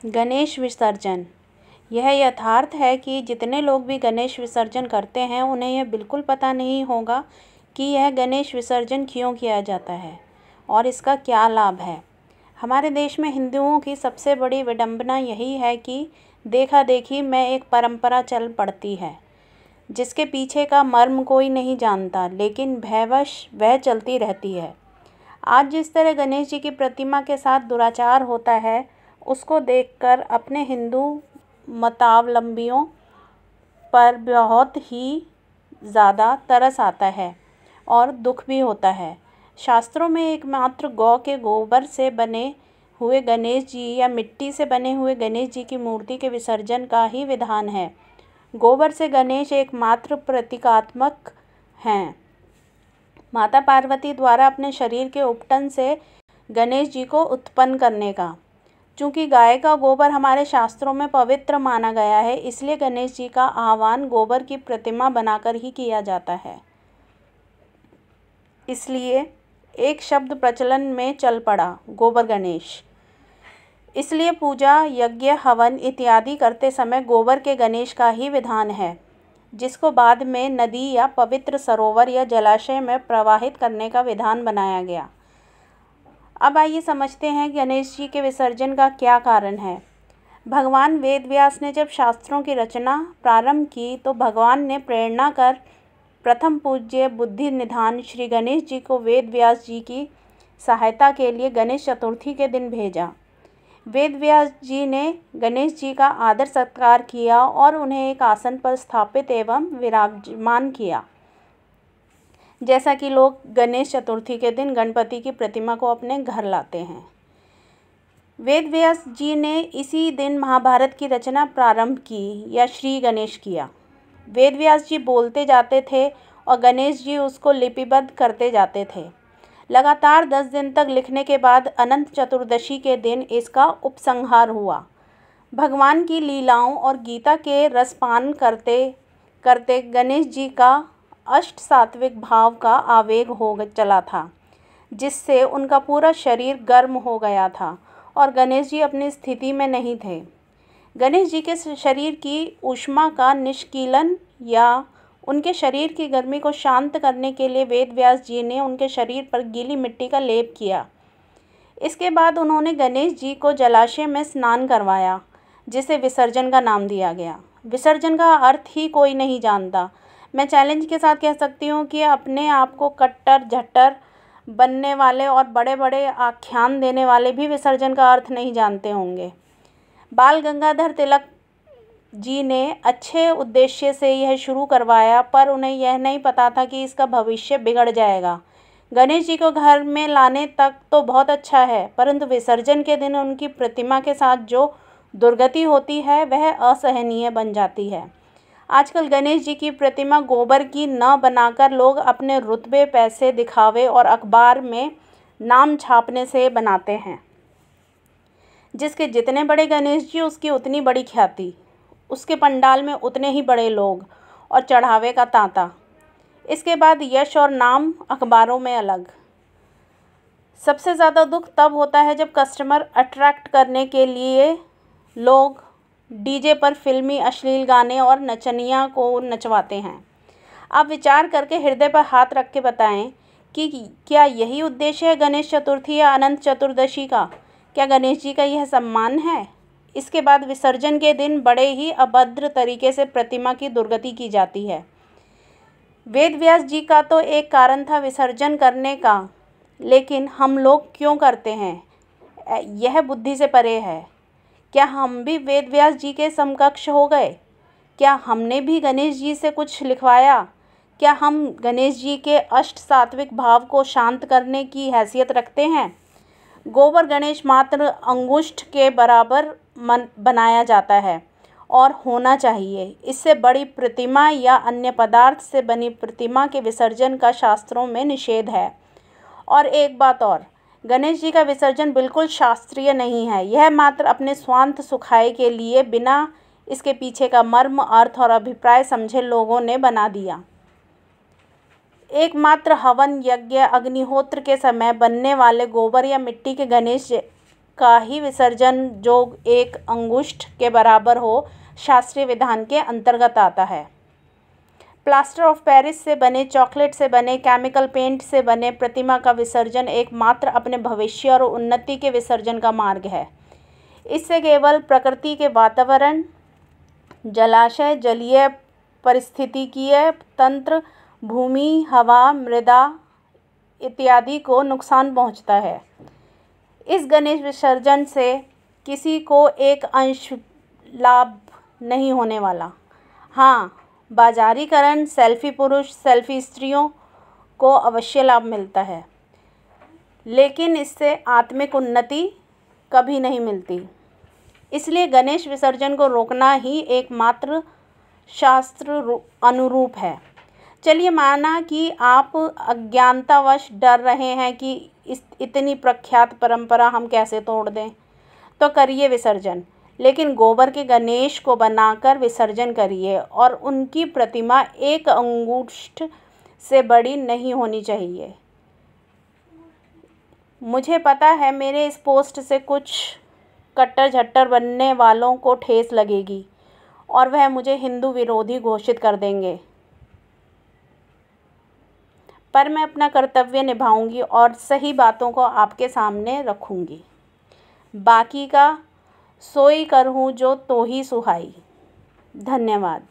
गणेश विसर्जन। यह यथार्थ है कि जितने लोग भी गणेश विसर्जन करते हैं उन्हें यह बिल्कुल पता नहीं होगा कि यह गणेश विसर्जन क्यों किया जाता है और इसका क्या लाभ है। हमारे देश में हिंदुओं की सबसे बड़ी विडंबना यही है कि देखा देखी में एक परंपरा चल पड़ती है जिसके पीछे का मर्म कोई नहीं जानता, लेकिन भयवश वह चलती रहती है। आज जिस तरह गणेश जी की प्रतिमा के साथ दुराचार होता है उसको देखकर अपने हिंदू मतावलंबियों पर बहुत ही ज़्यादा तरस आता है और दुख भी होता है। शास्त्रों में एकमात्र गौ के गोबर से बने हुए गणेश जी या मिट्टी से बने हुए गणेश जी की मूर्ति के विसर्जन का ही विधान है। गोबर से गणेश एकमात्र प्रतीकात्मक हैं। माता पार्वती द्वारा अपने शरीर के उपटन से गणेश जी को उत्पन्न करने का। चूँकि गाय का गोबर हमारे शास्त्रों में पवित्र माना गया है, इसलिए गणेश जी का आह्वान गोबर की प्रतिमा बनाकर ही किया जाता है। इसलिए एक शब्द प्रचलन में चल पड़ा, गोबर गणेश। इसलिए पूजा, यज्ञ, हवन इत्यादि करते समय गोबर के गणेश का ही विधान है, जिसको बाद में नदी या पवित्र सरोवर या जलाशय में प्रवाहित करने का विधान बनाया गया। अब आइए समझते हैं गणेश जी के विसर्जन का क्या कारण है। भगवान वेदव्यास ने जब शास्त्रों की रचना प्रारंभ की तो भगवान ने प्रेरणा कर प्रथम पूज्य बुद्धि निधान श्री गणेश जी को वेदव्यास जी की सहायता के लिए गणेश चतुर्थी के दिन भेजा। वेदव्यास जी ने गणेश जी का आदर सत्कार किया और उन्हें एक आसन पर स्थापित एवं विराजमान किया, जैसा कि लोग गणेश चतुर्थी के दिन गणपति की प्रतिमा को अपने घर लाते हैं। वेदव्यास जी ने इसी दिन महाभारत की रचना प्रारंभ की या श्री गणेश किया। वेदव्यास जी बोलते जाते थे और गणेश जी उसको लिपिबद्ध करते जाते थे। लगातार 10 दिन तक लिखने के बाद अनंत चतुर्दशी के दिन इसका उपसंहार हुआ। भगवान की लीलाओं और गीता के रसपान करते करते गणेश जी का अष्ट सात्विक भाव का आवेग हो चला था, जिससे उनका पूरा शरीर गर्म हो गया था और गणेश जी अपनी स्थिति में नहीं थे। गणेश जी के शरीर की ऊष्मा का निष्कीलन या उनके शरीर की गर्मी को शांत करने के लिए वेदव्यास जी ने उनके शरीर पर गीली मिट्टी का लेप किया। इसके बाद उन्होंने गणेश जी को जलाशय में स्नान करवाया, जिसे विसर्जन का नाम दिया गया। विसर्जन का अर्थ ही कोई नहीं जानता। मैं चैलेंज के साथ कह सकती हूँ कि अपने आप को कट्टर झट्टर बनने वाले और बड़े बड़े आख्यान देने वाले भी विसर्जन का अर्थ नहीं जानते होंगे। बाल गंगाधर तिलक जी ने अच्छे उद्देश्य से यह शुरू करवाया, पर उन्हें यह नहीं पता था कि इसका भविष्य बिगड़ जाएगा। गणेश जी को घर में लाने तक तो बहुत अच्छा है, परंतु विसर्जन के दिन उनकी प्रतिमा के साथ जो दुर्गति होती है वह असहनीय बन जाती है। आजकल गणेश जी की प्रतिमा गोबर की न बनाकर लोग अपने रुतबे, पैसे, दिखावे और अखबार में नाम छापने से बनाते हैं। जिसके जितने बड़े गणेश जी उसकी उतनी बड़ी ख्याति, उसके पंडाल में उतने ही बड़े लोग और चढ़ावे का तांता। इसके बाद यश और नाम अखबारों में अलग। सबसे ज़्यादा दुख तब होता है जब कस्टमर अट्रैक्ट करने के लिए लोग डीजे पर फिल्मी अश्लील गाने और नचनिया को नचवाते हैं। आप विचार करके हृदय पर हाथ रख के बताएं कि क्या यही उद्देश्य है गणेश चतुर्थी या अनंत चतुर्दशी का? क्या गणेश जी का यह सम्मान है? इसके बाद विसर्जन के दिन बड़े ही अभद्र तरीके से प्रतिमा की दुर्गति की जाती है। वेदव्यास जी का तो एक कारण था विसर्जन करने का, लेकिन हम लोग क्यों करते हैं, यह बुद्धि से परे है। क्या हम भी वेदव्यास जी के समकक्ष हो गए? क्या हमने भी गणेश जी से कुछ लिखवाया? क्या हम गणेश जी के अष्ट सात्विक भाव को शांत करने की हैसियत रखते हैं? गोबर गणेश मात्र अंगुष्ठ के बराबर बनाया जाता है और होना चाहिए। इससे बड़ी प्रतिमा या अन्य पदार्थ से बनी प्रतिमा के विसर्जन का शास्त्रों में निषेध है। और एक बात और, गणेश जी का विसर्जन बिल्कुल शास्त्रीय नहीं है। यह मात्र अपने स्वांत सुखाय के लिए बिना इसके पीछे का मर्म, अर्थ और अभिप्राय समझे लोगों ने बना दिया। एकमात्र हवन, यज्ञ, अग्निहोत्र के समय बनने वाले गोबर या मिट्टी के गणेश का ही विसर्जन जो 1 अंगुष्ठ के बराबर हो शास्त्रीय विधान के अंतर्गत आता है। प्लास्टर ऑफ पेरिस से बने, चॉकलेट से बने, केमिकल पेंट से बने प्रतिमा का विसर्जन एकमात्र अपने भविष्य और उन्नति के विसर्जन का मार्ग है। इससे केवल प्रकृति के वातावरण, जलाशय, जलीय पारिस्थितिकीय तंत्र, भूमि, हवा, मृदा इत्यादि को नुकसान पहुंचता है। इस गणेश विसर्जन से किसी को एक अंश लाभ नहीं होने वाला। हाँ, बाजारीकरण, सेल्फी पुरुष, सेल्फी स्त्रियों को अवश्य लाभ मिलता है, लेकिन इससे आत्मिक उन्नति कभी नहीं मिलती। इसलिए गणेश विसर्जन को रोकना ही एकमात्र शास्त्र अनुरूप है। चलिए, माना कि आप अज्ञानतावश डर रहे हैं कि इतनी प्रख्यात परंपरा हम कैसे तोड़ दें, तो करिए विसर्जन, लेकिन गोबर के गणेश को बनाकर विसर्जन करिए और उनकी प्रतिमा 1 अंगुष्ठ से बड़ी नहीं होनी चाहिए। मुझे पता है मेरे इस पोस्ट से कुछ कट्टर झट्टर बनने वालों को ठेस लगेगी और वह मुझे हिंदू विरोधी घोषित कर देंगे, पर मैं अपना कर्तव्य निभाऊंगी और सही बातों को आपके सामने रखूंगी। बाकी का सोई करहूँ जो तो ही सुहाई। धन्यवाद।